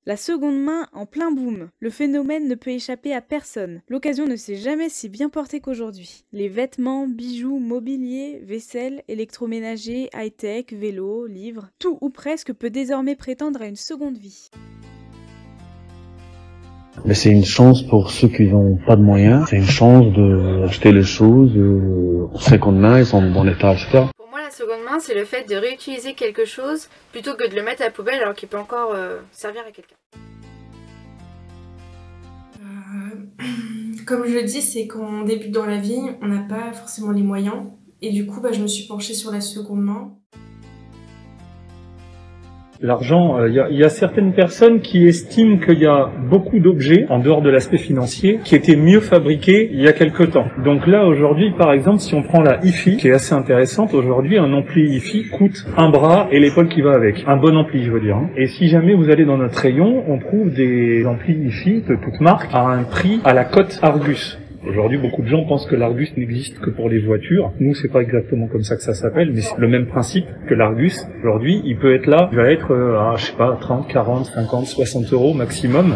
La seconde main en plein boom. Le phénomène ne peut échapper à personne. L'occasion ne s'est jamais si bien portée qu'aujourd'hui. Les vêtements, bijoux, mobilier, vaisselle, électroménager, high-tech, vélos, livres, tout ou presque peut désormais prétendre à une seconde vie. Mais c'est une chance pour ceux qui n'ont pas de moyens. C'est une chance d'acheter les choses en seconde main, elles sont en bon état, etc. La seconde main, c'est le fait de réutiliser quelque chose plutôt que de le mettre à la poubelle alors qu'il peut encore servir à quelqu'un. Comme je le dis, c'est quand on débute dans la vie, on n'a pas forcément les moyens. Et du coup, je me suis penchée sur la seconde main. L'argent, il y a certaines personnes qui estiment qu'il y a beaucoup d'objets, en dehors de l'aspect financier, qui étaient mieux fabriqués il y a quelque temps. Donc là, aujourd'hui, par exemple, si on prend la hi-fi, qui est assez intéressante, aujourd'hui, un ampli hi-fi coûte un bras et l'épaule qui va avec. Un bon ampli, je veux dire. Et si jamais vous allez dans notre rayon, on trouve des amplis hi-fi de toute marque à un prix à la cote Argus. Aujourd'hui, beaucoup de gens pensent que l'Argus n'existe que pour les voitures. Nous, c'est pas exactement comme ça que ça s'appelle, mais c'est le même principe que l'Argus. Aujourd'hui, il peut être là, il va être à, 30, 40, 50, 60 euros maximum.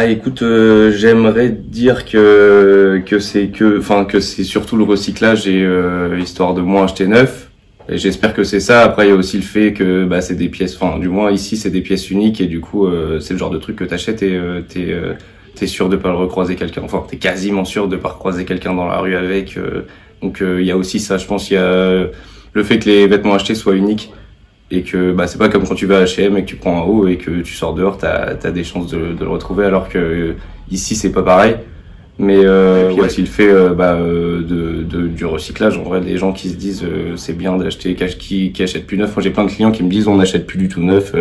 Écoute, j'aimerais dire que c'est surtout le recyclage et histoire de moins acheter neuf. Et j'espère que c'est ça. Après, il y a aussi le fait que c'est des pièces, du moins ici c'est des pièces uniques et du coup c'est le genre de truc que t'achètes et t'es sûr de pas le recroiser quelqu'un. Enfin, t'es quasiment sûr de pas recroiser quelqu'un dans la rue avec. Donc il y a aussi ça. Je pense il y a le fait que les vêtements achetés soient uniques et que c'est pas comme quand tu vas à H&M et que tu prends un haut et que tu sors dehors, t'as des chances de le retrouver alors que ici c'est pas pareil. Mais il y a aussi le fait du recyclage. En vrai, les gens qui se disent c'est bien d'acheter, qui achètent plus neuf. Moi, j'ai plein de clients qui me disent on n'achète plus du tout neuf,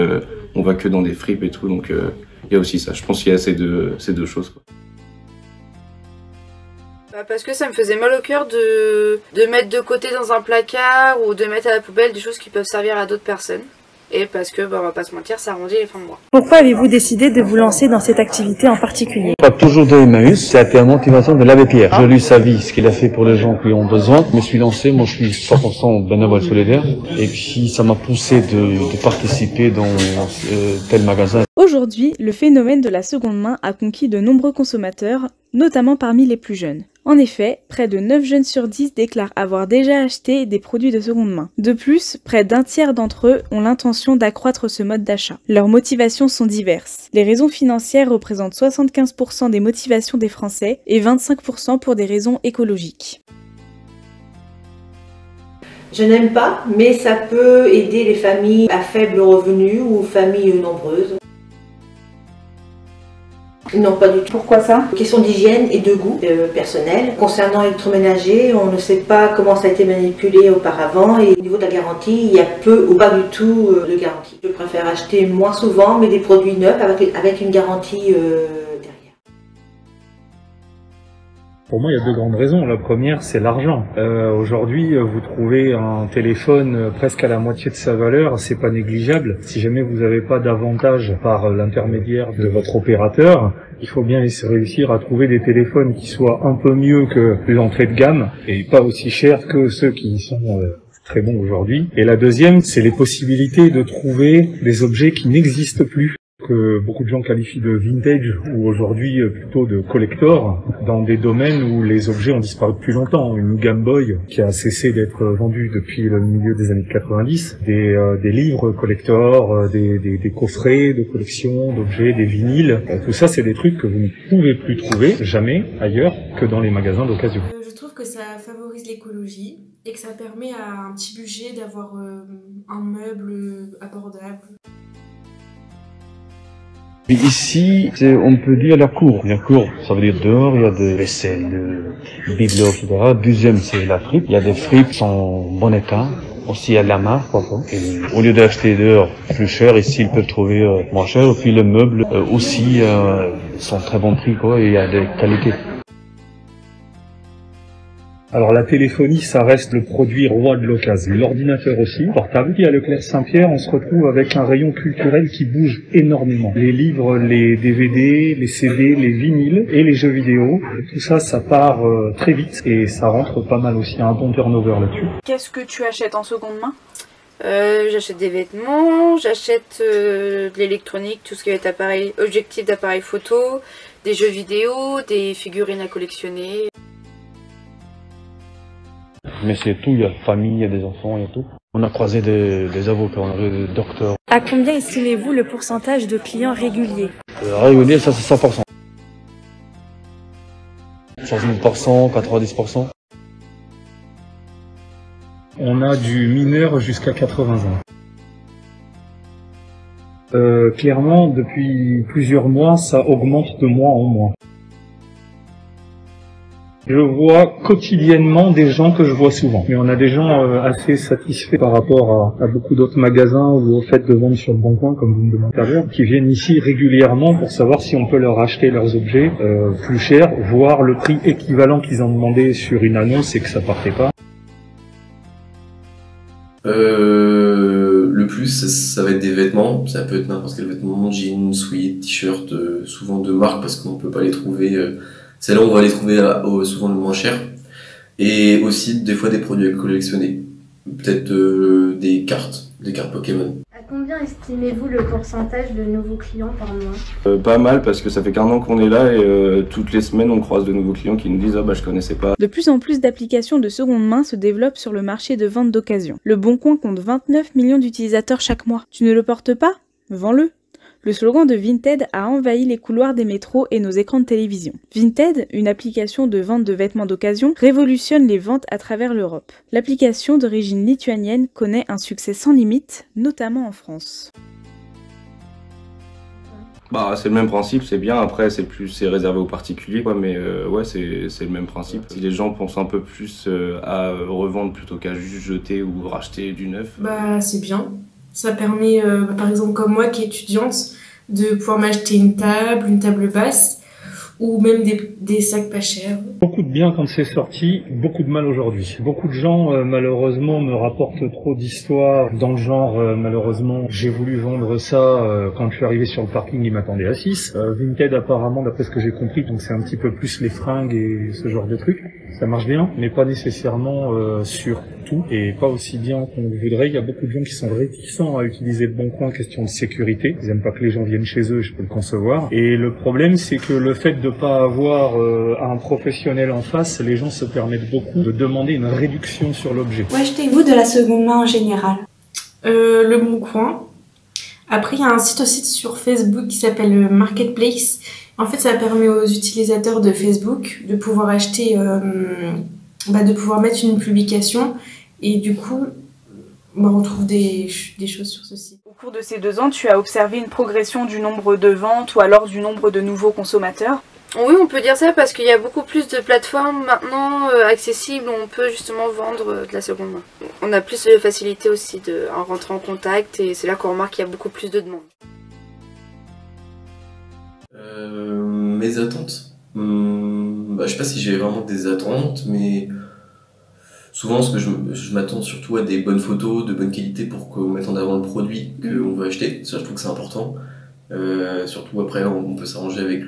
on va que dans des fripes et tout. Donc il y a aussi ça. Je pense qu'il y a ces deux choses, quoi. Parce que ça me faisait mal au cœur de mettre de côté dans un placard ou de mettre à la poubelle des choses qui peuvent servir à d'autres personnes. Et parce que, on va pas se mentir, ça arrondit les fins de mois. Pourquoi avez-vous décidé de vous lancer dans cette activité en particulier? Pas toujours de Emmaüs, ça a été la motivation de l'abbé Pierre. J'ai lu sa vie, ce qu'il a fait pour les gens qui ont besoin. Je me suis lancé, moi je suis 100% bénévole solidaire. Et puis ça m'a poussé de participer dans tel magasin. Aujourd'hui, le phénomène de la seconde main a conquis de nombreux consommateurs, notamment parmi les plus jeunes. En effet, près de 9 jeunes sur 10 déclarent avoir déjà acheté des produits de seconde main. De plus, près d'un tiers d'entre eux ont l'intention d'accroître ce mode d'achat. Leurs motivations sont diverses. Les raisons financières représentent 75% des motivations des Français et 25% pour des raisons écologiques. Je n'aime pas, mais ça peut aider les familles à faible revenu ou familles nombreuses. Non, pas du tout. Pourquoi ça? Question d'hygiène et de goût personnel. Concernant l'électroménager, on ne sait pas comment ça a été manipulé auparavant et au niveau de la garantie, il y a peu ou pas du tout de garantie. Je préfère acheter moins souvent, mais des produits neufs avec une garantie derrière. Pour moi, il y a deux grandes raisons. La première, c'est l'argent. Aujourd'hui, vous trouvez un téléphone presque à la moitié de sa valeur, c'est pas négligeable. Si jamais vous n'avez pas d'avantage par l'intermédiaire de votre opérateur, il faut bien réussir à trouver des téléphones qui soient un peu mieux que l'entrée de gamme et pas aussi chers que ceux qui sont très bons aujourd'hui. Et la deuxième, c'est les possibilités de trouver des objets qui n'existent plus, que beaucoup de gens qualifient de vintage ou aujourd'hui plutôt de collector, dans des domaines où les objets ont disparu depuis longtemps. Une Game Boy qui a cessé d'être vendue depuis le milieu des années 90, des livres collector, des coffrets de collection, d'objets, des vinyles. Tout ça, c'est des trucs que vous ne pouvez plus trouver jamais ailleurs que dans les magasins d'occasion. Je trouve que ça favorise l'écologie et que ça permet à un petit budget d'avoir un meuble abordable. Ici, on peut dire la cour. La cour, ça veut dire dehors, il y a des vaisselles, de bibelots, etc. Deuxième, c'est la fripe. Il y a des fripes en bon état. Aussi, il y a de la marque, parfois. Et au lieu d'acheter dehors plus cher, ici, ils peuvent trouver moins cher. Et puis, les meubles aussi sont très bon prix, quoi, et il y a des qualités. Alors la téléphonie, ça reste le produit roi de l'occasion. L'ordinateur aussi, portable. Puis à Leclerc Saint-Pierre, on se retrouve avec un rayon culturel qui bouge énormément. Les livres, les DVD, les CD, les vinyles et les jeux vidéo. Tout ça, ça part très vite et ça rentre pas mal aussi. Il y a un bon turnover là-dessus. Qu'est-ce que tu achètes en seconde main? J'achète des vêtements, j'achète de l'électronique, tout ce qui va être appareil, objectif d'appareil photo, des jeux vidéo, des figurines à collectionner. Mais c'est tout, il y a famille, il y a des enfants, il y a tout. On a croisé des avocats, on a vu des docteurs. À combien estimez-vous le pourcentage de clients réguliers? Régulier, ça c'est 100%. 60%, 90%. On a du mineur jusqu'à 80 ans. Clairement, depuis plusieurs mois, ça augmente de mois en mois. Je vois quotidiennement des gens que je vois souvent. Mais on a des gens assez satisfaits par rapport à beaucoup d'autres magasins ou au fait de vendre sur le bon coin, comme vous me demandez tout à l'heure, qui viennent ici régulièrement pour savoir si on peut leur acheter leurs objets plus cher, voire le prix équivalent qu'ils ont demandé sur une annonce et que ça partait pas. Le plus, ça va être des vêtements. Ça peut être n'importe quel vêtement, jeans, sweat, t-shirt, souvent de marque parce qu'on peut pas les trouver. C'est là où on va les trouver souvent le moins cher. Et aussi des fois des produits à collectionner. Peut-être des cartes Pokémon. À combien estimez-vous le pourcentage de nouveaux clients par mois? Pas mal parce que ça fait qu'1 an qu'on est là et toutes les semaines on croise de nouveaux clients qui nous disent « Ah bah je connaissais pas ». De plus en plus d'applications de seconde main se développent sur le marché de vente d'occasion. Le Bon Coin compte 29 millions d'utilisateurs chaque mois. Tu ne le portes pas? Vends-le! Le slogan de Vinted a envahi les couloirs des métros et nos écrans de télévision. Vinted, une application de vente de vêtements d'occasion, révolutionne les ventes à travers l'Europe. L'application d'origine lituanienne connaît un succès sans limite, notamment en France. Bah c'est le même principe, c'est bien, après c'est réservé aux particuliers quoi, mais ouais c'est le même principe. Si les gens pensent un peu plus à revendre plutôt qu'à juste jeter ou racheter du neuf. Bah c'est bien. Ça permet, par exemple comme moi qui est étudiante, de pouvoir m'acheter une table basse, ou même des sacs pas chers. Beaucoup de bien quand c'est sorti, beaucoup de mal aujourd'hui. Beaucoup de gens, malheureusement, me rapportent trop d'histoires dans le genre, malheureusement, j'ai voulu vendre ça, quand je suis arrivé sur le parking, ils m'attendaient à 6. Vinted, apparemment, d'après ce que j'ai compris, donc c'est un petit peu plus les fringues et ce genre de trucs. Ça marche bien, mais pas nécessairement sur tout, et pas aussi bien qu'on le voudrait. Il y a beaucoup de gens qui sont réticents à utiliser le Bon Coin, question de sécurité. Ils aiment pas que les gens viennent chez eux, je peux le concevoir. Et le problème, c'est que le fait de pas avoir un professionnel en face, les gens se permettent beaucoup de demander une réduction sur l'objet. Où achetez-vous de la seconde main en général? Le Bon Coin. Après, il y a un site aussi sur Facebook qui s'appelle Marketplace. En fait, ça permet aux utilisateurs de Facebook de pouvoir acheter, de pouvoir mettre une publication et du coup, on trouve des choses sur ce site. Au cours de ces 2 ans, tu as observé une progression du nombre de ventes ou alors du nombre de nouveaux consommateurs? Oui, on peut dire ça parce qu'il y a beaucoup plus de plateformes maintenant accessibles où on peut justement vendre de la seconde main. On a plus de facilité aussi en rentrant en contact et c'est là qu'on remarque qu'il y a beaucoup plus de demandes. Mes attentes, je sais pas si j'ai vraiment des attentes, mais souvent ce que je m'attends surtout à des bonnes photos de bonne qualité pour qu'on mette en avant le produit qu'on veut acheter. Ça, je trouve que c'est important. Surtout après on peut s'arranger avec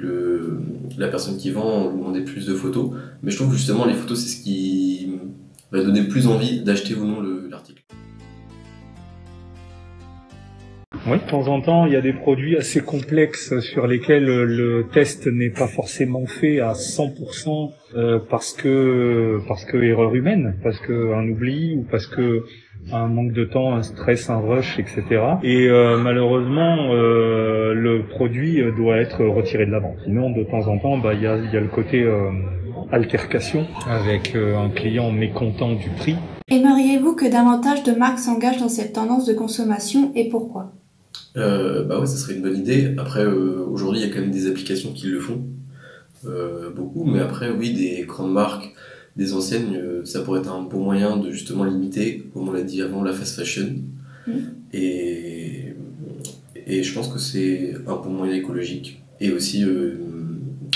la personne qui vend, on lui demander plus de photos, mais je trouve que justement les photos c'est ce qui va donner plus envie d'acheter ou non l'article. Oui, de temps en temps, il y a des produits assez complexes sur lesquels le test n'est pas forcément fait à 100% parce que erreur humaine, parce que un oubli ou parce que un manque de temps, un stress, un rush, etc. Et malheureusement, le produit doit être retiré de la vente. Sinon, de temps en temps, il y a le côté altercation avec un client mécontent du prix. Aimeriez-vous que davantage de marques s'engagent dans cette tendance de consommation et pourquoi? Ouais, ça serait une bonne idée. Après, aujourd'hui, il y a quand même des applications qui le font, beaucoup. Mais après, oui, des grandes marques, des enseignes, ça pourrait être un bon moyen de justement limiter, comme on l'a dit avant, la fast fashion. Et je pense que c'est un bon moyen écologique. Et aussi,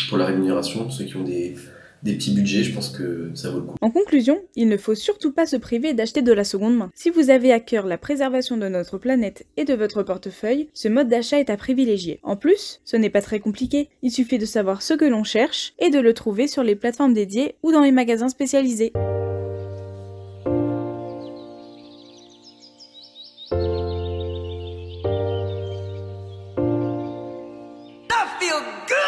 pour la rémunération, ceux qui ont des petits budgets, je pense que ça vaut le coup. En conclusion, il ne faut surtout pas se priver d'acheter de la seconde main. Si vous avez à cœur la préservation de notre planète et de votre portefeuille, ce mode d'achat est à privilégier. En plus, ce n'est pas très compliqué, il suffit de savoir ce que l'on cherche et de le trouver sur les plateformes dédiées ou dans les magasins spécialisés. feel good.